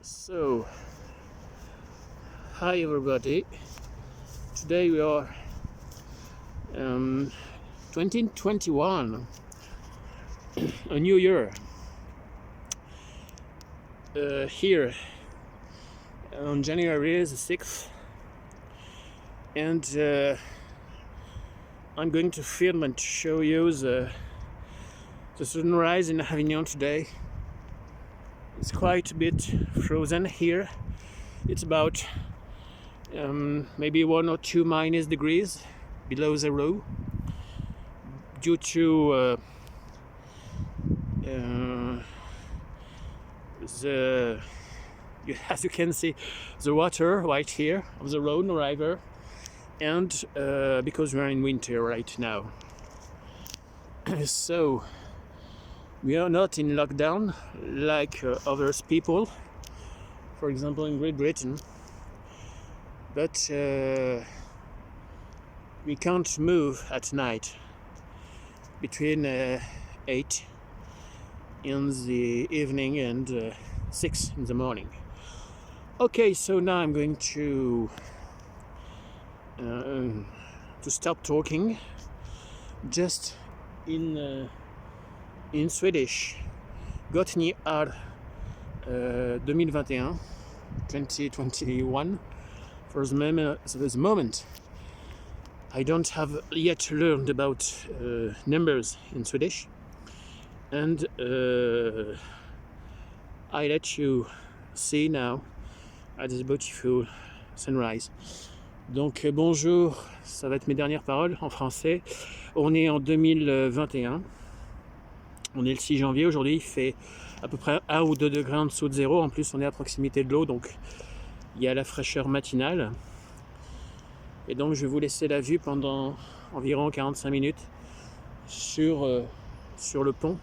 So, hi everybody. Today we are 2021, a new year. Here on January the 6th, and I'm going to film and show you the sunrise in Avignon today. It's quite a bit frozen here. It's about maybe 1 or 2 - below zero due to as you can see, the water right here of the Rhone River, and because we're in winter right now. So we are not in lockdown like other people, for example in Great Britain, but we can't move at night between 8 in the evening and 6 in the morning. Okay, so now I'm going to stop talking. Just in Swedish, Gott ni är 2021 for the moment. I don't have yet learned about numbers in Swedish, and I let you see now at this beautiful sunrise. Donc bonjour, ça va être mes dernières paroles en français. On est en 2021, on est le 6 janvier aujourd'hui, il fait à peu près 1 ou 2 degrés en dessous de zéro. En plus on est à proximité de l'eau, donc il y a la fraîcheur matinale. Et donc je vais vous laisser la vue pendant environ 45 minutes sur le pont.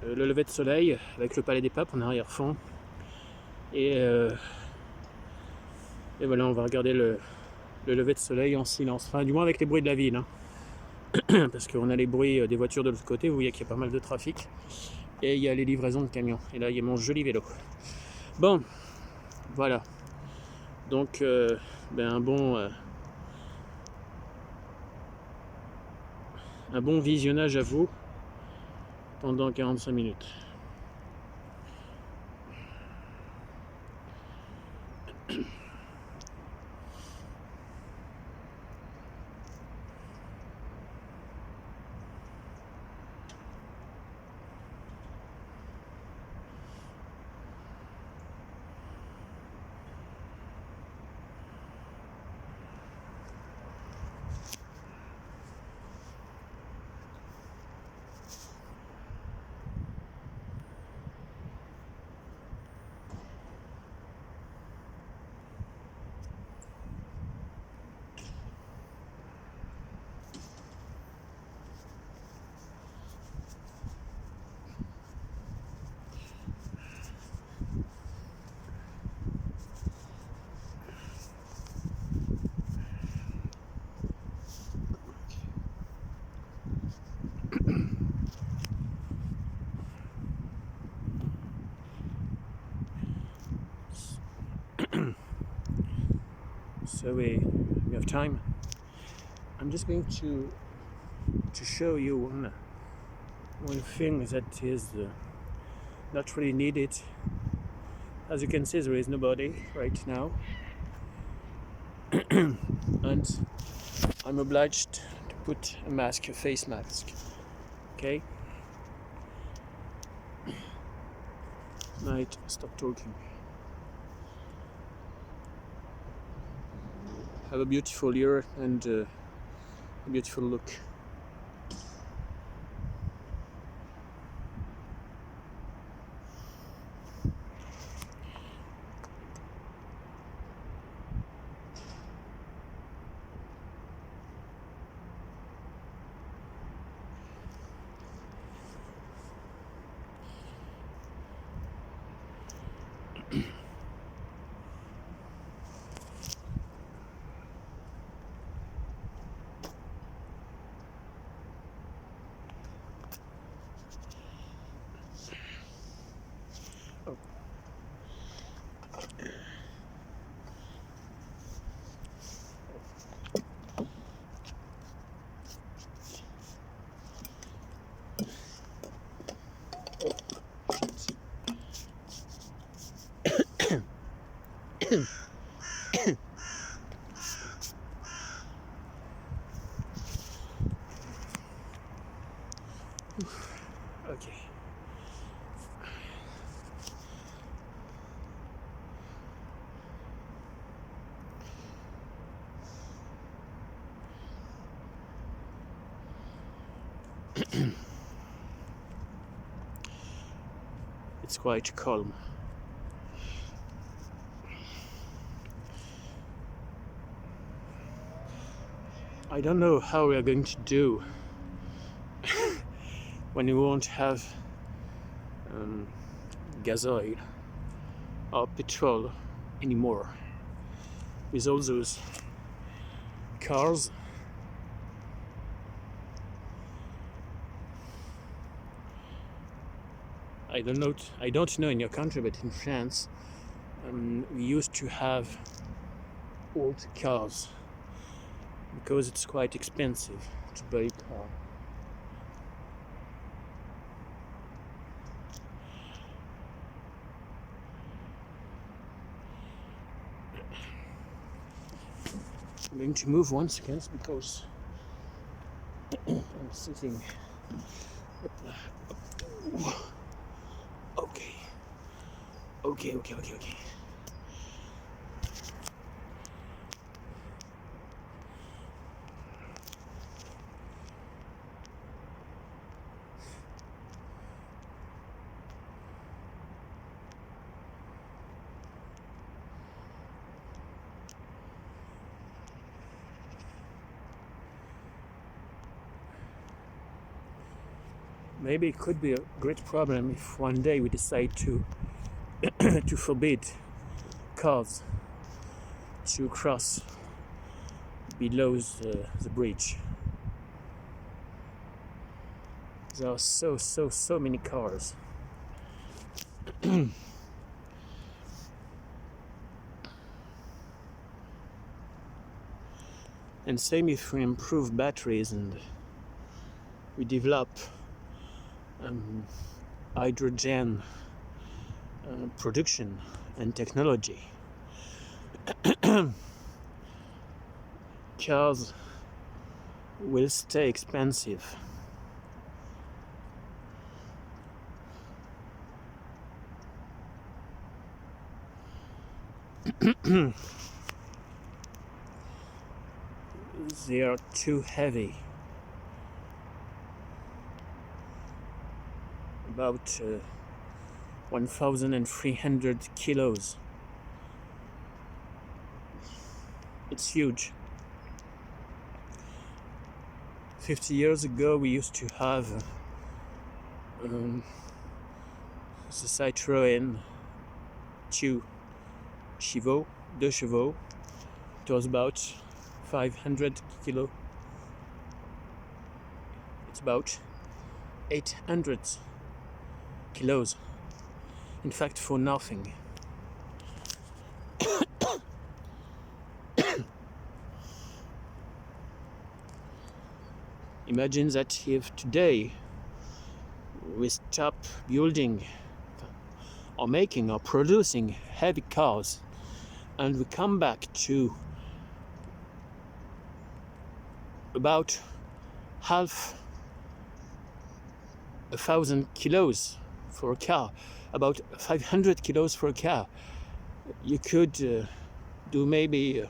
Le lever de soleil avec le Palais des Papes en arrière-fond. Et voilà, on va regarder le lever de soleil en silence. Enfin, du moins avec les bruits de la ville. Hein. Parce qu'on a les bruits des voitures de l'autre côté. Vous voyez qu'il y a pas mal de trafic. Et il y a les livraisons de camions. Et là, il y a mon joli vélo. Bon, voilà. Donc, un bon visionnage à vous pendant 45 minutes. So we have time. I'm just going to show you one thing that is not really needed. As you can see, there is nobody right now, and I'm obliged to put a face mask. Okay. Might stop talking. Have a beautiful year and a beautiful look. It's quite calm. I don't know how we are going to do when we won't have gasoil or petrol anymore with all those cars. I don't know in your country, but in France, we used to have old cars because it's quite expensive to buy a car. I'm going to move once again because I'm sitting. Okay. Okay. Maybe it could be a great problem if one day we decide to to forbid cars to cross below the bridge. There are so many cars. And same if we improve batteries and we develop hydrogen production and technology. Cars will stay expensive. They are too heavy. About 1,300 kilos. It's huge. 50 years ago, we used to have the Citroën 2 chevaux. It was about 500 kilo. It's about 800 kilos. In fact, for nothing. Imagine that if today we stop building or making or producing heavy cars and we come back to about 500 kilos for a car, about 500 kilos for a car. You could do maybe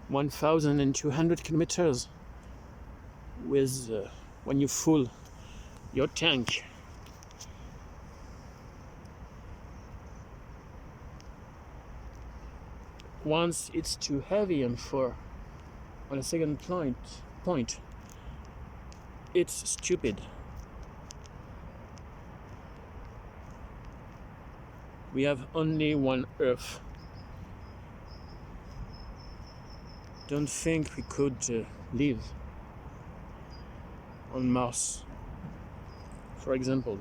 1,200 kilometers with when you full your tank. Once it's too heavy, and on a second point, it's stupid. We have only one Earth. Don't think we could live on Mars, for example.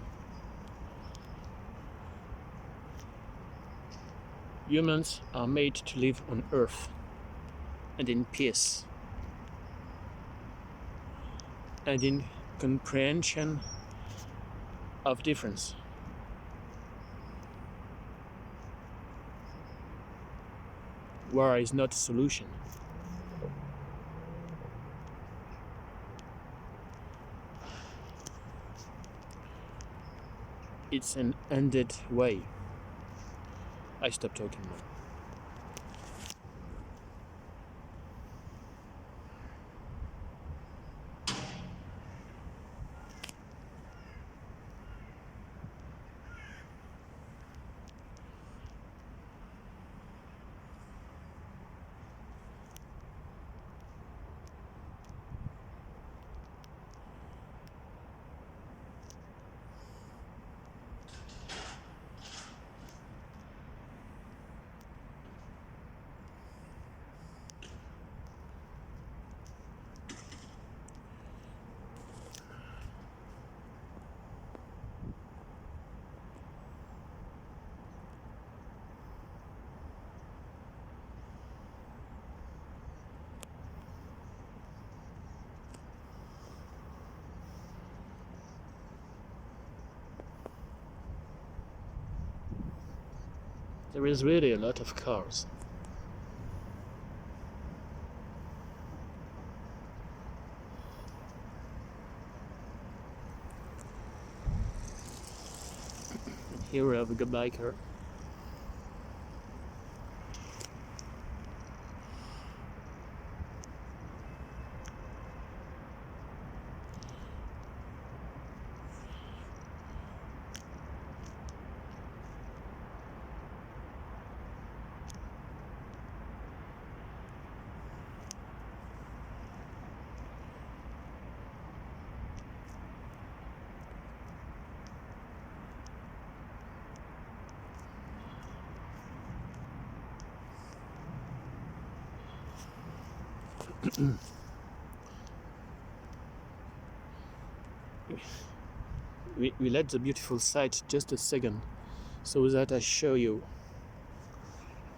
Humans are made to live on Earth and in peace and in comprehension of difference. War is not a solution. It's an ended way. I stopped talking now. There is really a lot of cars. Here we have a good biker. we let the beautiful sight just a second so that I show you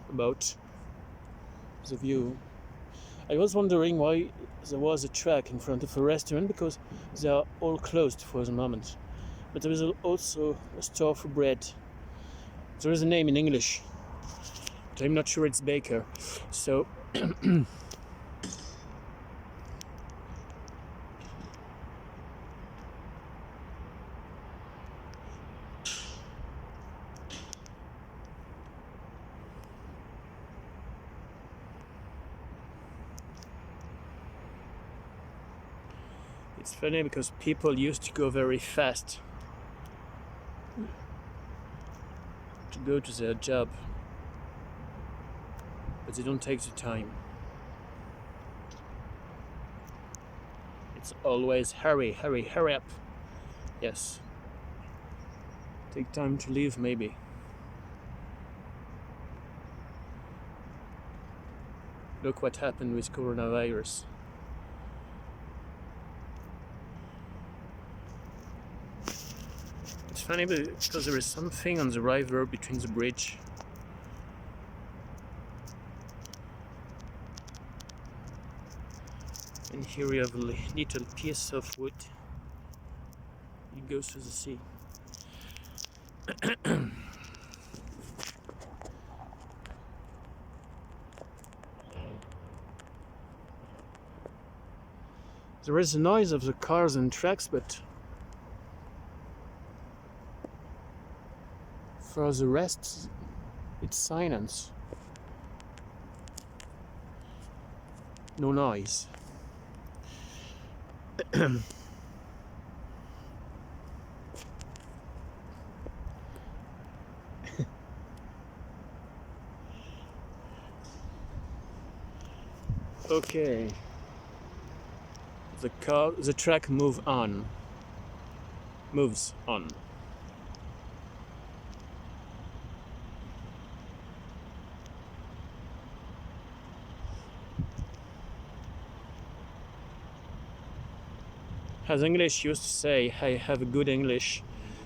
about the view. I was wondering why there was a track in front of a restaurant, because they are all closed for the moment. But there is also a store for bread. There is a name in English, but I'm not sure it's baker. So it's funny because people used to go very fast to go to their job, but they don't take the time. It's always hurry, hurry, hurry up. Yes. Take time to leave, maybe. Look what happened with coronavirus. It's funny because there is something on the river between the bridge. And here we have a little piece of wood. It goes to the sea. There is a noise of the cars and trucks, but for the rest, it's silence. No noise. Okay. The track moves on. As English used to say, I have a good English,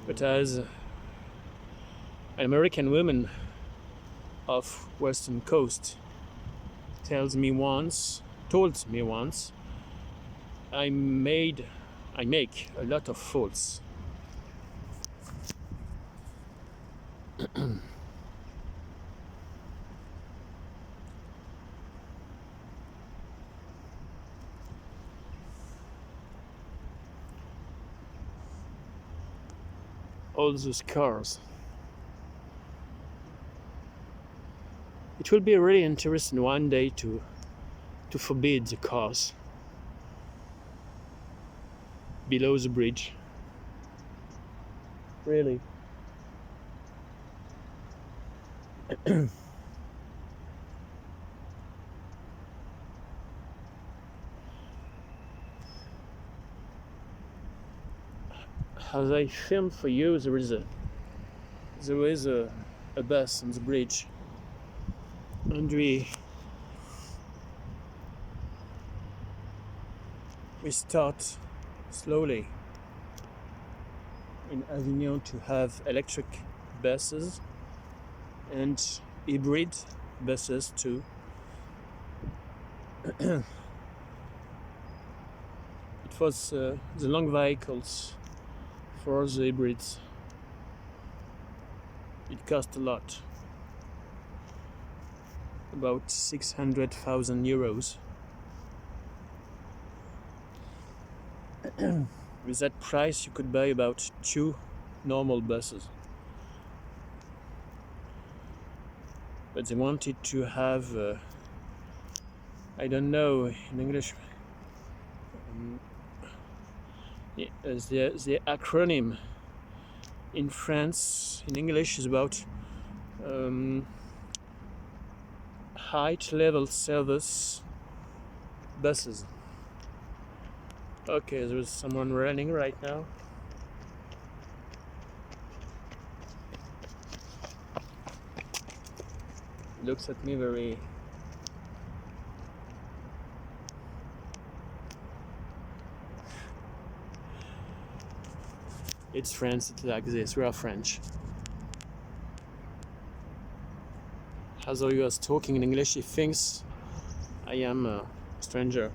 but as an American woman of Western Coast told me once, I make a lot of faults. All those cars. It will be really interesting one day to forbid the cars below the bridge. Really. As I filmed for you, there is a bus on the bridge, and we start slowly in Avignon to have electric buses and hybrid buses too. It was the long vehicles for the hybrids. It cost a lot. about 600,000 euros. With that price, you could buy about 2 normal buses. But they wanted to have, I don't know in English, the acronym in France, in English, is about height level service buses. Okay, there's someone running right now. Looks at me very... It's France, it's like this, we are French. As I was talking in English, he thinks I am a stranger.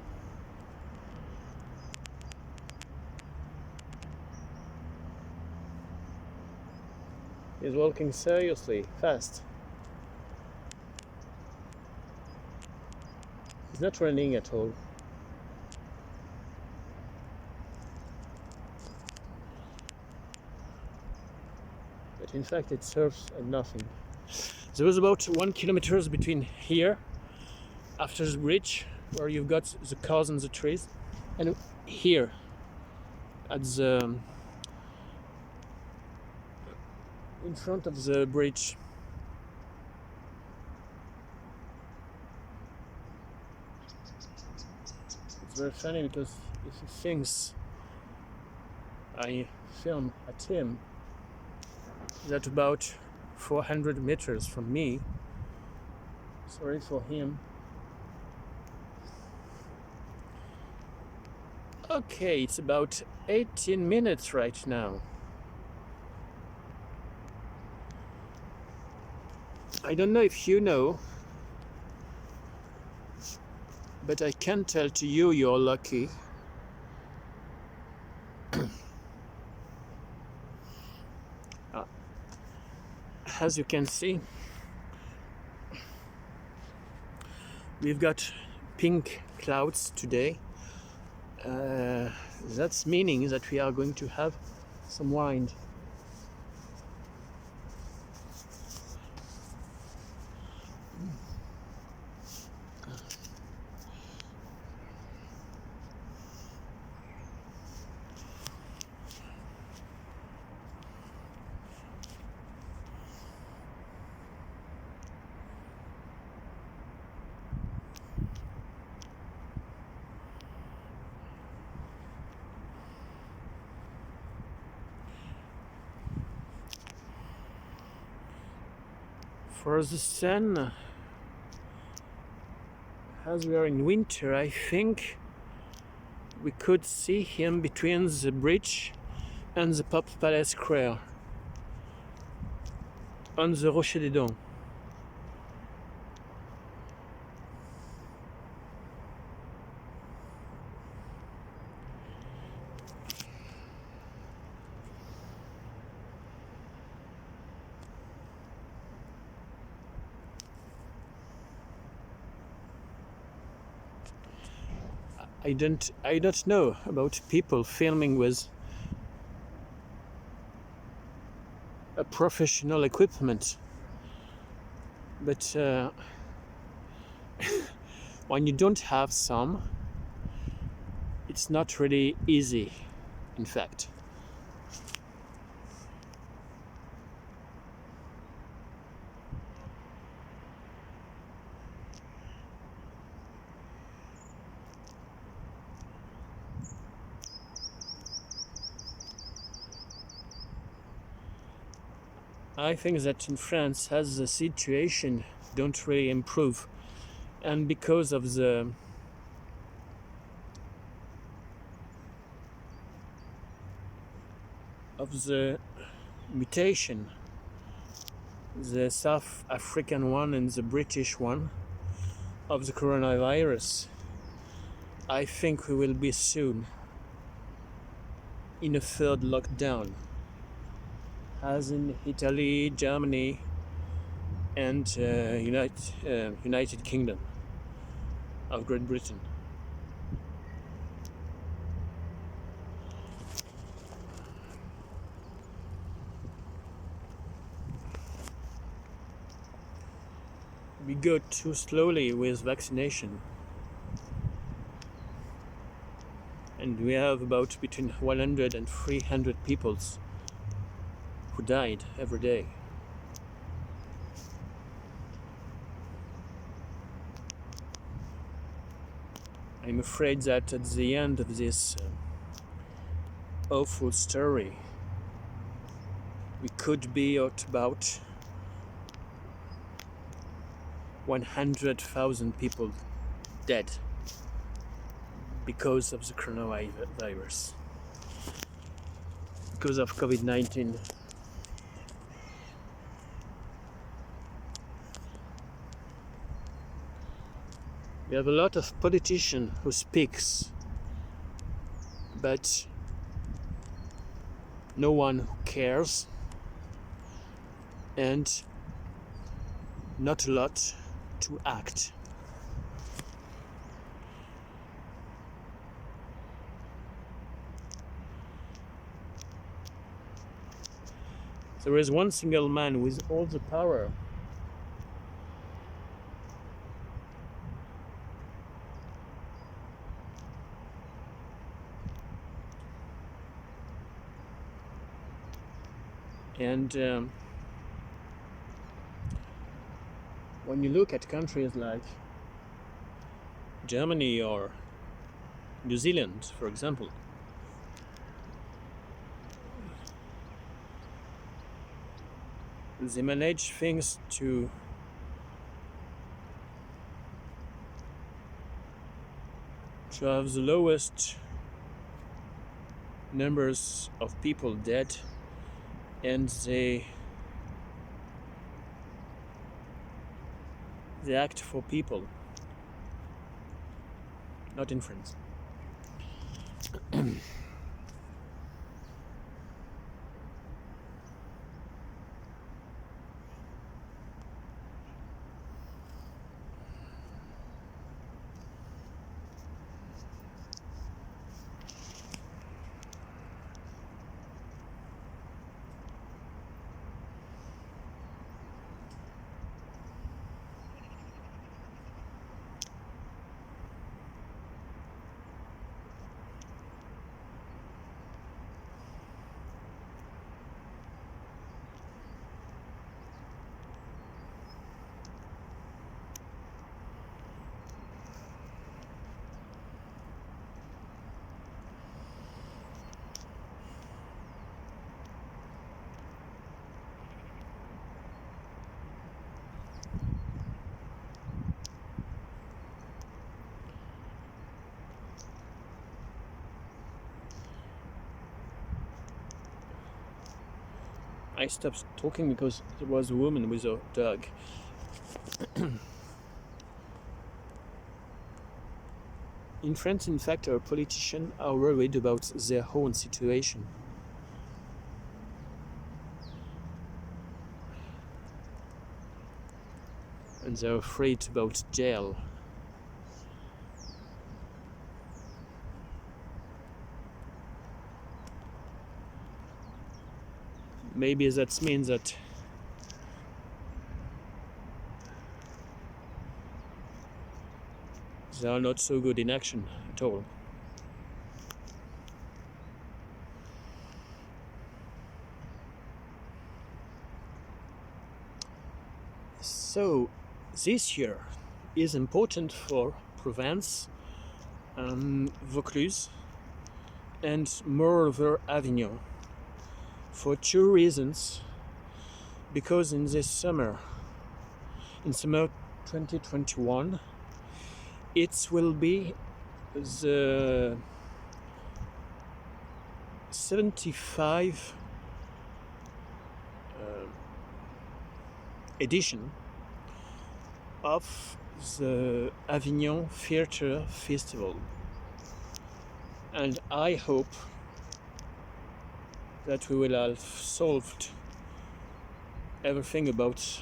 He's walking seriously, fast. He's not running at all. But in fact it serves at nothing. There was about 1 kilometer between here, after the bridge, where you've got the cars and the trees, and here, at the in front of the bridge. It's very funny because if he thinks I film at him, that about 400 meters from me. Sorry for him. Okay, it's about 18 minutes right now. I don't know if you know, but I can tell to you you're lucky. As you can see, we've got pink clouds today. That's meaning that we are going to have some wind. For the sun, as we are in winter, I think we could see him between the bridge and the Pop Palace Square on the Rocher des Dents. I don't know about people filming with a professional equipment, but when you don't have some, it's not really easy, in fact. I think that in France, as the situation don't really improve, and because of the mutation, the South African one and the British one of the coronavirus, I think we will be soon in a third lockdown, as in Italy, Germany, and United Kingdom of Great Britain. We go too slowly with vaccination, and we have about between 100 and 300 people who died every day. I'm afraid that at the end of this awful story, we could be at about 100,000 people dead because of the coronavirus, because of COVID-19. We have a lot of politicians who speaks, but no one who cares, and not a lot to act. There is one single man with all the power, and when you look at countries like Germany or New Zealand, for example, they manage things to have the lowest numbers of people dead, and they act for people, not in France. I stopped talking because there was a woman with a dog. In France, in fact, our politicians are worried about their own situation. And they're afraid about jail. Maybe that means that they are not so good in action at all. So this year is important for Provence, Vaucluse, and moreover Avignon, for two reasons. Because in summer 2021, it will be the 75 edition of the Avignon Theatre Festival, and I hope that we will have solved everything about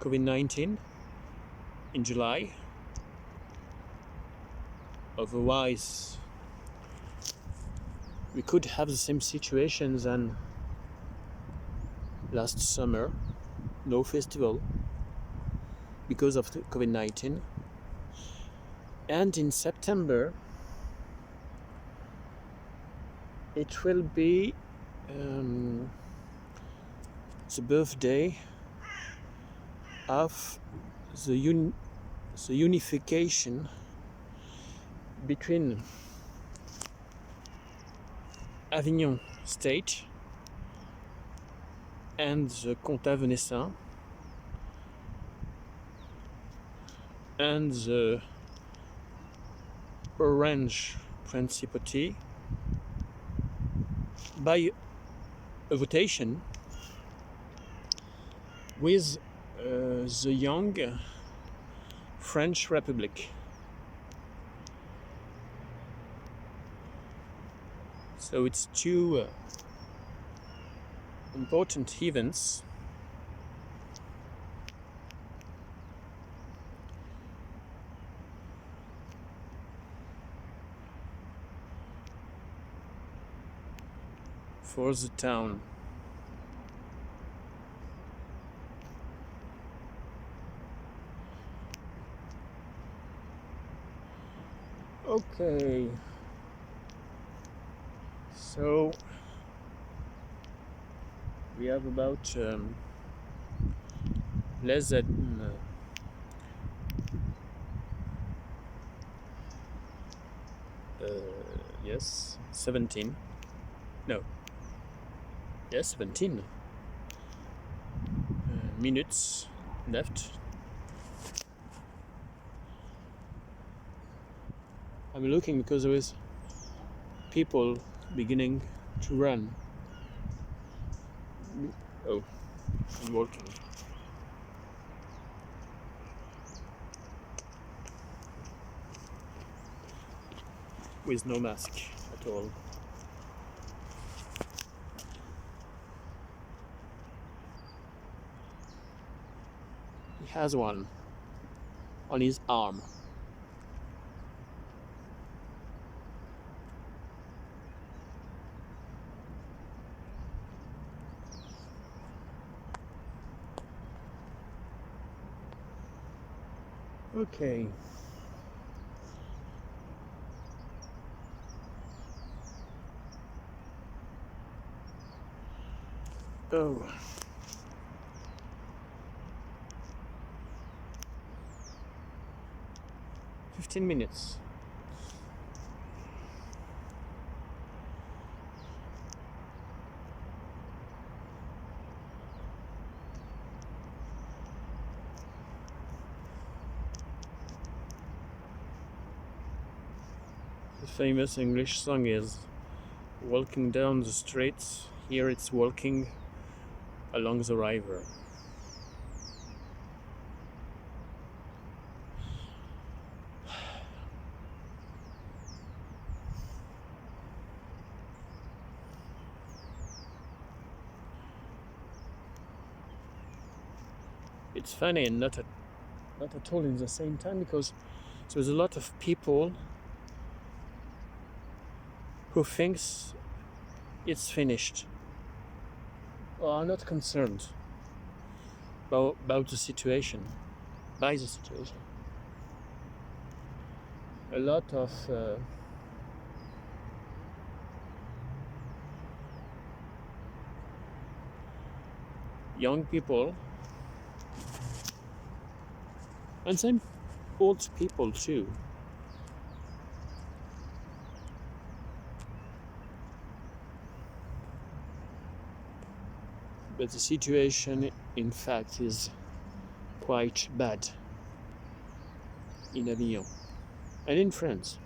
COVID-19 in July. Otherwise, we could have the same situations than last summer, no festival because of the COVID-19. And in September, it will be the birthday of the unification between Avignon state and the Comtat Venessin and the Orange Principality by a votation with the young French Republic. So it's two important events for the town. Okay, so we have about less than 17 minutes left. I'm looking because there is people beginning to run. Oh, I'm walking. With no mask at all. He has one on his arm. Okay. Oh. "15 minutes. The famous English song is "Walking down the streets." Here it's "Walking along the river." It's funny and not at all in the same time, because there's a lot of people who thinks it's finished or are not concerned about the situation, by the situation. A lot of young people, and some old people too, but the situation in fact is quite bad in Avignon and in France.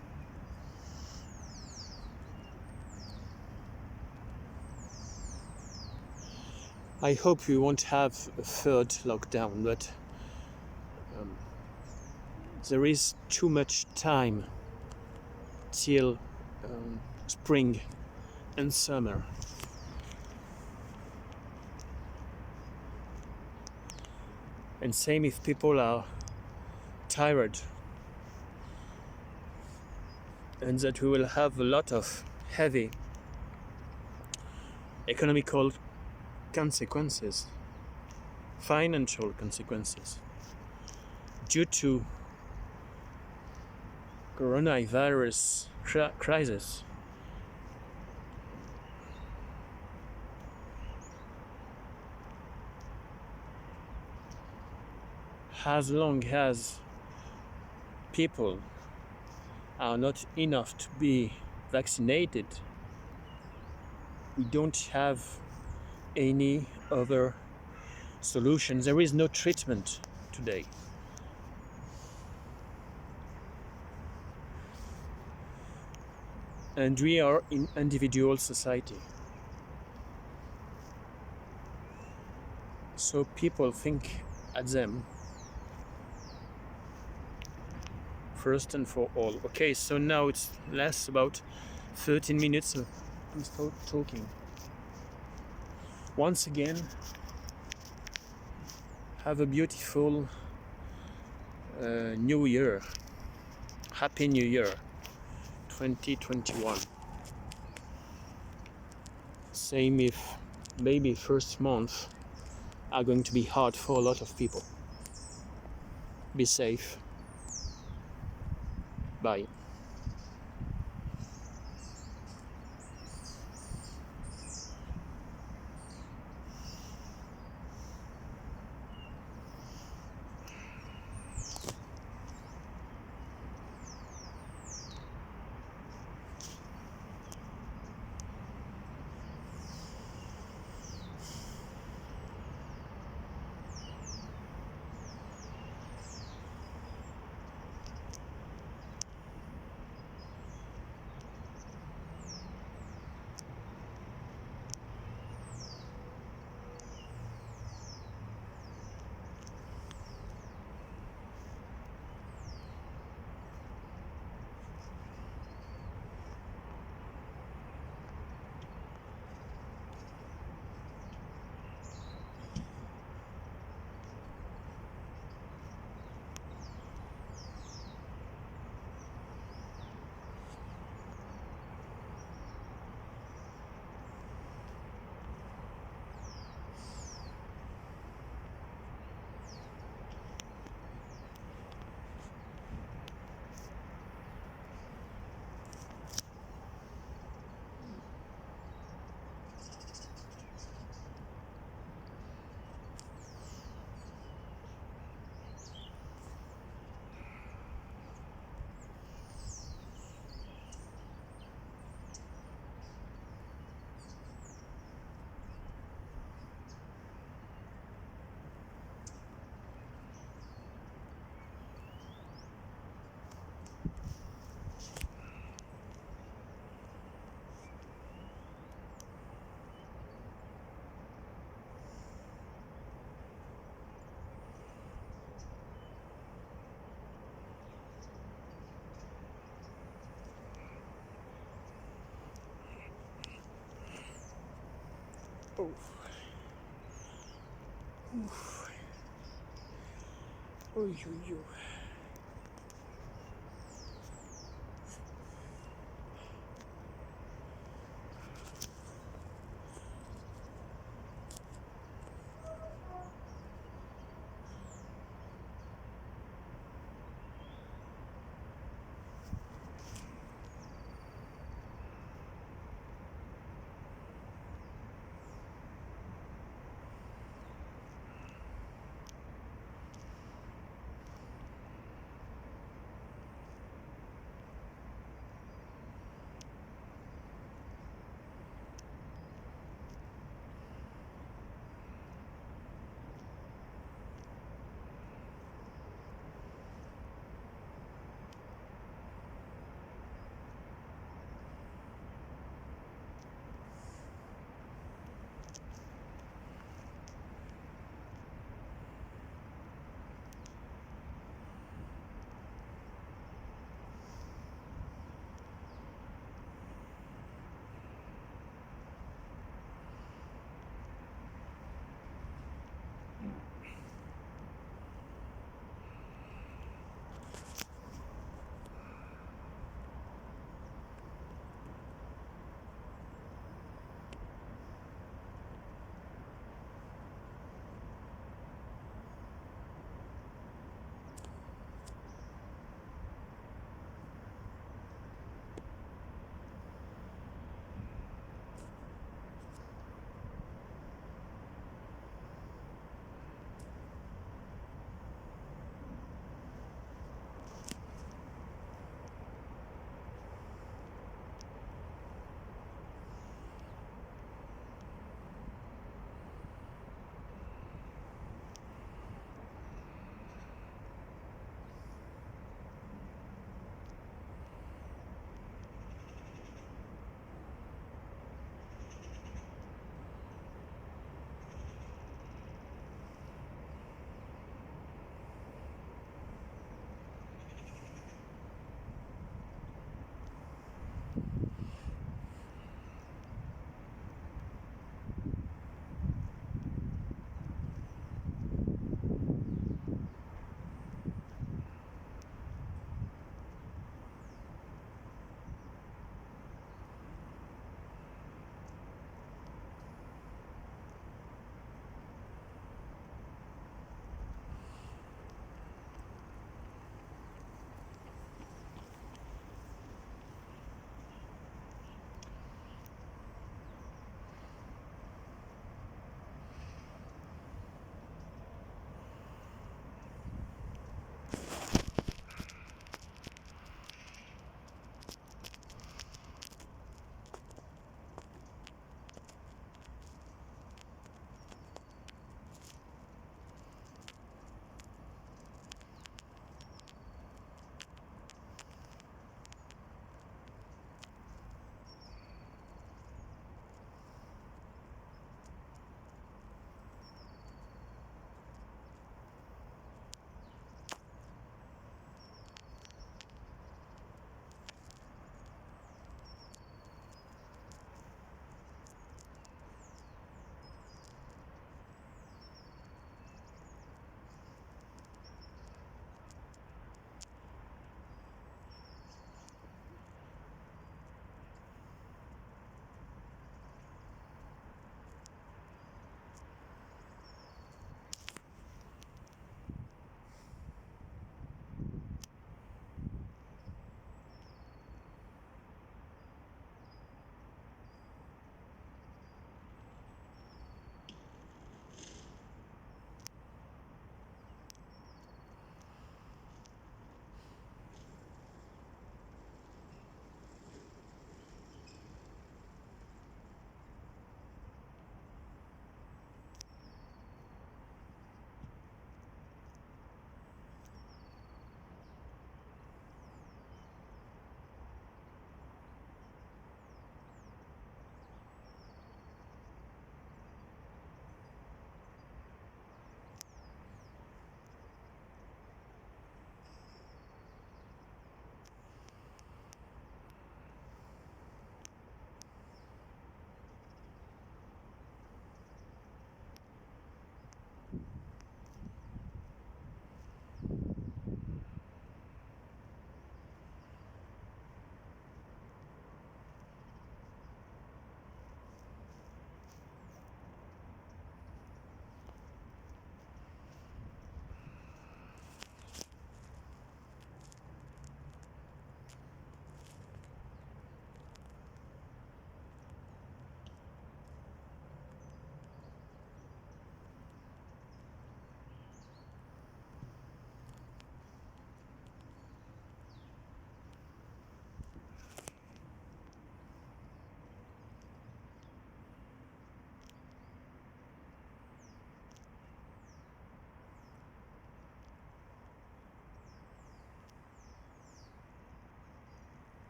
I hope we won't have a third lockdown, but there is too much time till spring and summer. And same if people are tired, and that we will have a lot of heavy economical consequences, financial consequences, due to coronavirus crisis. As long as people are not enough to be vaccinated, we don't have any other solution. There is no treatment today. And we are in individual society. So people think at them first and for all. Okay, so now it's less about 13 minutes of talking. Once again, have a beautiful New Year. Happy New Year 2021. Same if maybe first month are going to be hard for a lot of people. Be safe. Bye. Oh. Oof. Oy, oy, oy.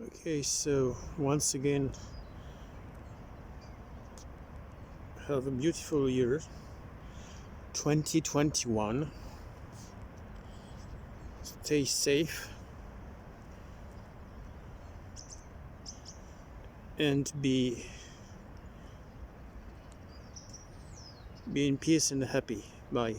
Okay, so once again, have a beautiful year 2021. Stay safe and be in peace and happy. Bye.